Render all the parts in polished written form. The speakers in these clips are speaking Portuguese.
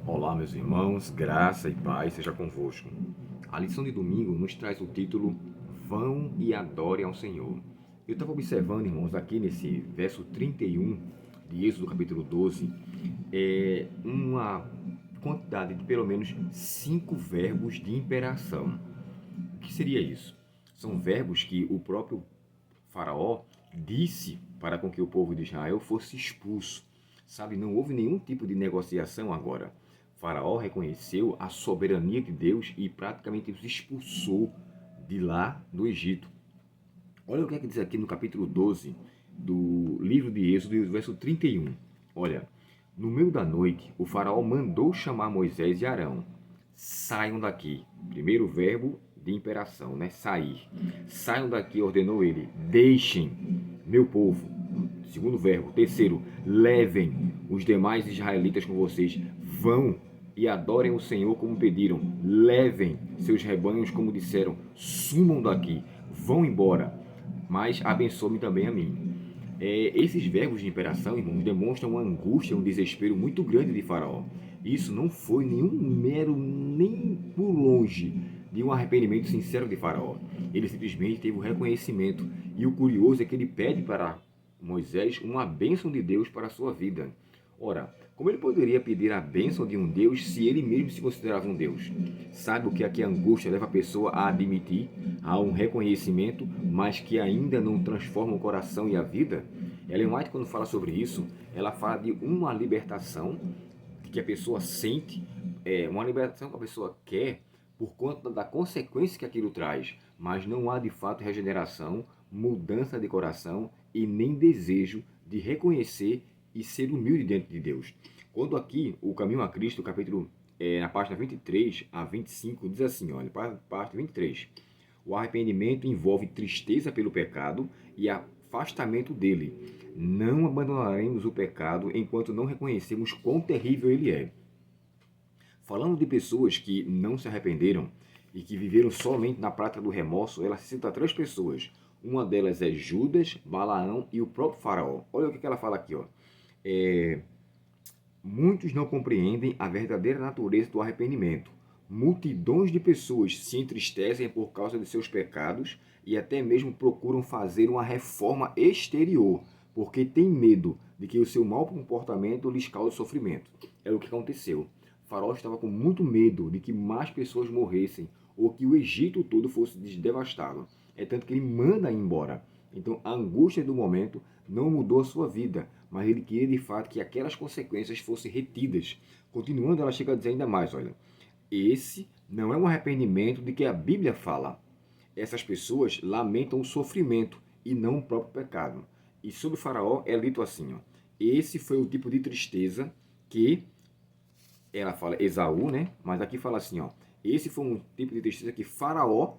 Olá, meus irmãos, graça e paz seja convosco. A lição de domingo nos traz o título Vão e adorem ao Senhor. Eu estava observando, irmãos, aqui nesse verso 31 de Êxodo capítulo 12, uma quantidade de pelo menos 5 verbos de imperação. O que seria isso? São verbos que o próprio Faraó disse para com que o povo de Israel fosse expulso. Sabe, não houve nenhum tipo de negociação agora. Faraó reconheceu a soberania de Deus e praticamente os expulsou de lá do Egito. Olha o que é que diz aqui no capítulo 12 do livro de Êxodo, verso 31. Olha, no meio da noite, o faraó mandou chamar Moisés e Arão. Saiam daqui. Primeiro verbo de imperação, né? Sair. Saiam daqui, ordenou ele. Deixem meu povo. Segundo verbo. Terceiro, levem os demais israelitas com vocês. Vão e adorem o Senhor como pediram. Levem seus rebanhos como disseram. Sumam daqui. Vão embora. Mas abençoe-me também a mim. Esses verbos de imperação, irmãos, demonstram uma angústia, um desespero muito grande de Faraó. Isso não foi nenhum mero, nem por longe, de um arrependimento sincero de Faraó. Ele simplesmente teve o reconhecimento. E o curioso é que ele pede para Moisés uma bênção de Deus para a sua vida. Ora, como ele poderia pedir a bênção de um Deus se ele mesmo se considerava um Deus? Sabe o que aqui a angústia leva a pessoa a admitir, a um reconhecimento, mas que ainda não transforma o coração e a vida? Ellen White, quando fala sobre isso, ela fala de uma libertação que a pessoa sente, uma libertação que a pessoa quer por conta da consequência que aquilo traz, mas não há de fato regeneração, mudança de coração e nem desejo de reconhecer e ser humilde diante de Deus. Quando aqui o Caminho a Cristo, capítulo na página 23 a 25, diz assim, olha, parte 23. O arrependimento envolve tristeza pelo pecado e afastamento dele. Não abandonaremos o pecado enquanto não reconhecemos quão terrível ele é. Falando de pessoas que não se arrependeram e que viveram somente na prática do remorso, ela cita 3 pessoas. Uma delas é Judas, Balaão e o próprio Faraó. Olha o que ela fala aqui, ó. Muitos não compreendem a verdadeira natureza do arrependimento. Multidões de pessoas se entristecem por causa de seus pecados e até mesmo procuram fazer uma reforma exterior, porque têm medo de que o seu mau comportamento lhes cause sofrimento. É o que aconteceu. Faraó estava com muito medo de que mais pessoas morressem ou que o Egito todo fosse devastado. É tanto que ele manda ir embora. Então a angústia do momento não mudou a sua vida, mas ele queria de fato que aquelas consequências fossem retidas. Continuando, ela chega a dizer ainda mais, olha, esse não é um arrependimento de que a Bíblia fala. Essas pessoas lamentam o sofrimento e não o próprio pecado. E sobre Faraó é dito assim, ó, esse foi o tipo de tristeza que ela fala Esaú, né? Mas aqui fala assim, ó, esse foi um tipo de tristeza que Faraó,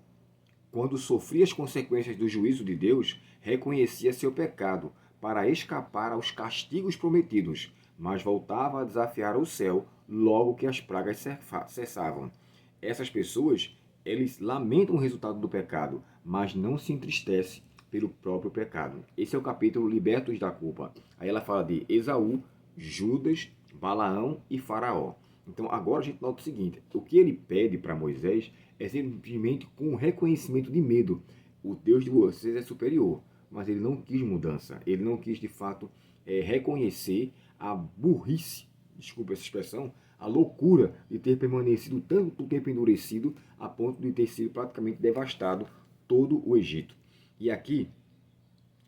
quando sofria as consequências do juízo de Deus, reconhecia seu pecado para escapar aos castigos prometidos, mas voltava a desafiar o céu logo que as pragas cessavam. Essas pessoas, eles lamentam o resultado do pecado, mas não se entristecem pelo próprio pecado. Esse é o capítulo Libertos da Culpa. Aí ela fala de Esaú, Judas, Balaão e Faraó. Então agora a gente nota o seguinte, o que ele pede para Moisés é simplesmente com um reconhecimento de medo. O Deus de vocês é superior, mas ele não quis mudança, ele não quis de fato reconhecer a burrice, desculpa essa expressão, a loucura de ter permanecido tanto tempo endurecido a ponto de ter sido praticamente devastado todo o Egito. E aqui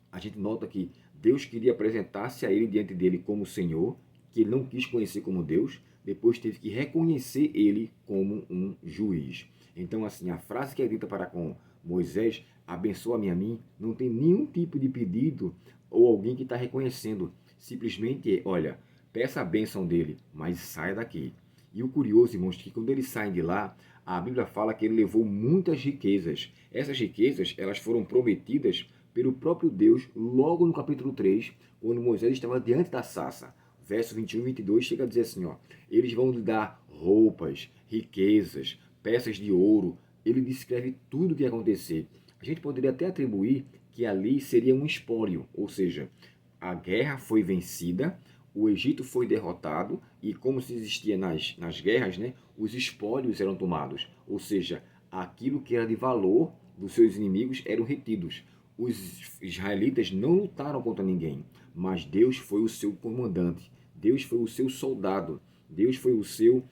a gente nota que Deus queria apresentar-se a ele diante dele como Senhor, que ele não quis conhecer como Deus, depois teve que reconhecer ele como um juiz. Então, assim, a frase que é dita para com Moisés, abençoa-me a mim, não tem nenhum tipo de pedido ou alguém que está reconhecendo. Simplesmente é, olha, peça a bênção dele, mas saia daqui. E o curioso, irmãos, que quando eles saem de lá, a Bíblia fala que ele levou muitas riquezas. Essas riquezas, elas foram prometidas pelo próprio Deus, logo no capítulo 3, quando Moisés estava diante da sarça. Verso 21 e 22 chega a dizer assim, ó, eles vão lhe dar roupas, riquezas, peças de ouro. Ele descreve tudo o que ia acontecer. A gente poderia até atribuir que ali seria um espólio, ou seja, a guerra foi vencida, O Egito foi derrotado e, como se existia nas guerras, né, os espólios eram tomados, ou seja, aquilo que era de valor dos seus inimigos eram retidos. Os israelitas não lutaram contra ninguém, mas Deus foi o seu comandante, Deus foi o seu soldado, Deus foi o seu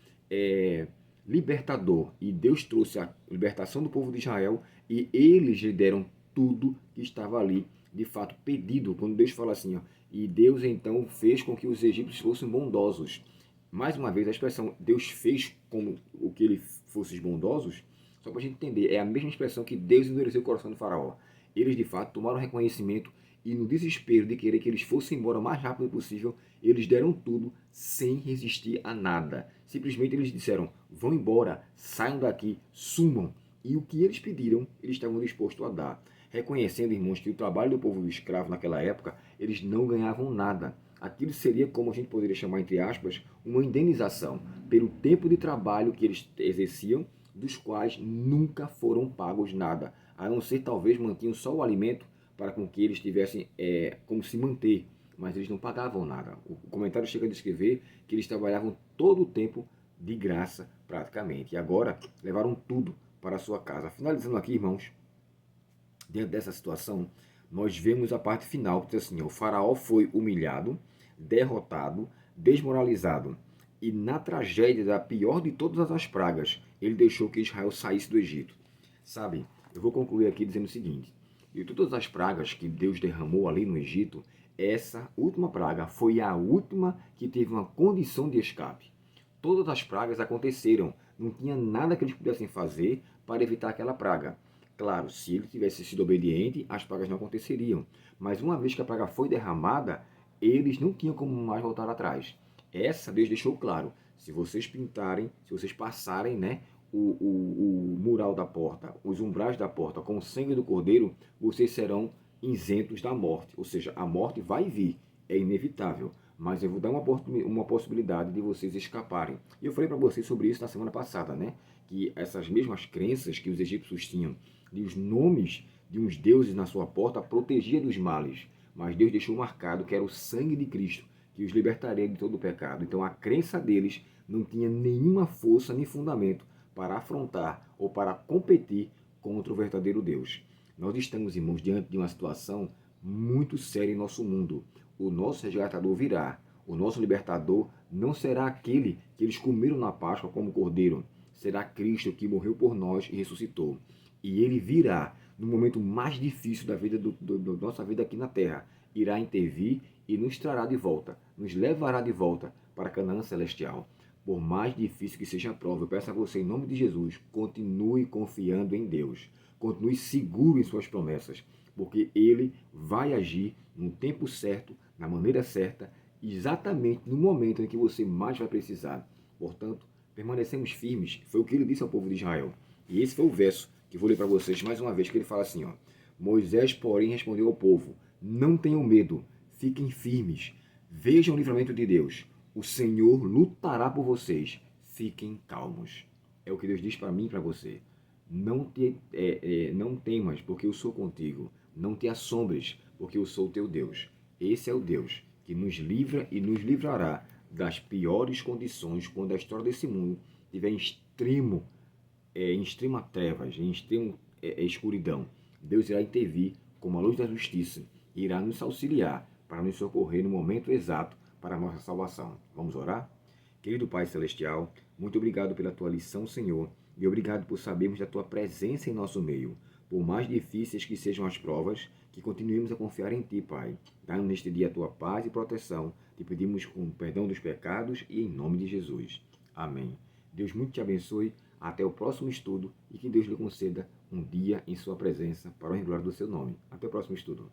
libertador, e Deus trouxe a libertação do povo de Israel, e eles lhe deram tudo que estava ali, de fato, pedido. Quando Deus fala assim, ó, e Deus então fez com que os egípcios fossem bondosos. Mais uma vez, a expressão Deus fez com o que eles fossem bondosos, só para a gente entender, é a mesma expressão que Deus endureceu o coração do faraó. Eles, de fato, tomaram reconhecimento e, no desespero de querer que eles fossem embora o mais rápido possível, eles deram tudo sem resistir a nada. Simplesmente eles disseram, vão embora, saiam daqui, sumam. E o que eles pediram, eles estavam dispostos a dar. Reconhecendo, irmãos, que o trabalho do povo escravo naquela época, eles não ganhavam nada. Aquilo seria, como a gente poderia chamar, entre aspas, uma indenização pelo tempo de trabalho que eles exerciam, dos quais nunca foram pagos nada, a não ser talvez mantinham só o alimento para com que eles tivessem como se manter, mas eles não pagavam nada. O comentário chega a descrever que eles trabalhavam todo o tempo de graça, praticamente, e agora levaram tudo para a sua casa. Finalizando aqui, irmãos, dentro dessa situação, nós vemos a parte final, que diz assim, o faraó foi humilhado, derrotado, desmoralizado, e na tragédia da pior de todas as pragas, ele deixou que Israel saísse do Egito. Sabe, eu vou concluir aqui dizendo o seguinte, de todas as pragas que Deus derramou ali no Egito, essa última praga foi a última que teve uma condição de escape. Todas as pragas aconteceram, não tinha nada que eles pudessem fazer para evitar aquela praga. Claro, se ele tivesse sido obediente, as pragas não aconteceriam. Mas uma vez que a praga foi derramada, eles não tinham como mais voltar atrás. Essa Deus deixou claro. Se vocês pintarem, se vocês passarem, né, o mural da porta, os umbrais da porta com o sangue do cordeiro, vocês serão isentos da morte. Ou seja, a morte vai vir, é inevitável. Mas eu vou dar uma possibilidade de vocês escaparem. E eu falei para vocês sobre isso na semana passada, né? Que essas mesmas crenças que os egípcios tinham, de os nomes de uns deuses na sua porta, protegia dos males. Mas Deus deixou marcado que era o sangue de Cristo que os libertaria de todo o pecado. Então a crença deles não tinha nenhuma força nem fundamento para afrontar ou para competir contra o verdadeiro Deus. Nós estamos, irmãos, diante de uma situação muito séria em nosso mundo. O nosso resgatador virá. O nosso libertador não será aquele que eles comeram na Páscoa como cordeiro. Será Cristo que morreu por nós e ressuscitou. E ele virá no momento mais difícil da vida da nossa vida aqui na Terra. Irá intervir e nos trará de volta, nos levará de volta para Canaã celestial. Por mais difícil que seja a prova, eu peço a você, em nome de Jesus, continue confiando em Deus. Continue seguro em suas promessas, porque Ele vai agir no tempo certo, na maneira certa, exatamente no momento em que você mais vai precisar. Portanto, permanecemos firmes. Foi o que ele disse ao povo de Israel. E esse foi o verso que vou ler para vocês mais uma vez, que ele fala assim, ó. Moisés, porém, respondeu ao povo, não tenham medo, fiquem firmes, vejam o livramento de Deus. O Senhor lutará por vocês, fiquem calmos. É o que Deus diz para mim e para você. Não temas, porque eu sou contigo. Não te assombres, porque eu sou o teu Deus. Esse é o Deus que nos livra e nos livrará das piores condições quando a história desse mundo estiver em extrema trevas, em extrema escuridão. Deus irá intervir como a luz da justiça e irá nos auxiliar para nos socorrer no momento exato para a nossa salvação. Vamos orar? Querido Pai Celestial, muito obrigado pela tua lição, Senhor, e obrigado por sabermos da tua presença em nosso meio. Por mais difíceis que sejam as provas, que continuemos a confiar em Ti, Pai. Dá-nos neste dia a Tua paz e proteção. Te pedimos com perdão dos pecados e em nome de Jesus. Amém. Deus muito te abençoe. Até o próximo estudo e que Deus lhe conceda um dia em Sua presença para o glória do Seu nome. Até o próximo estudo.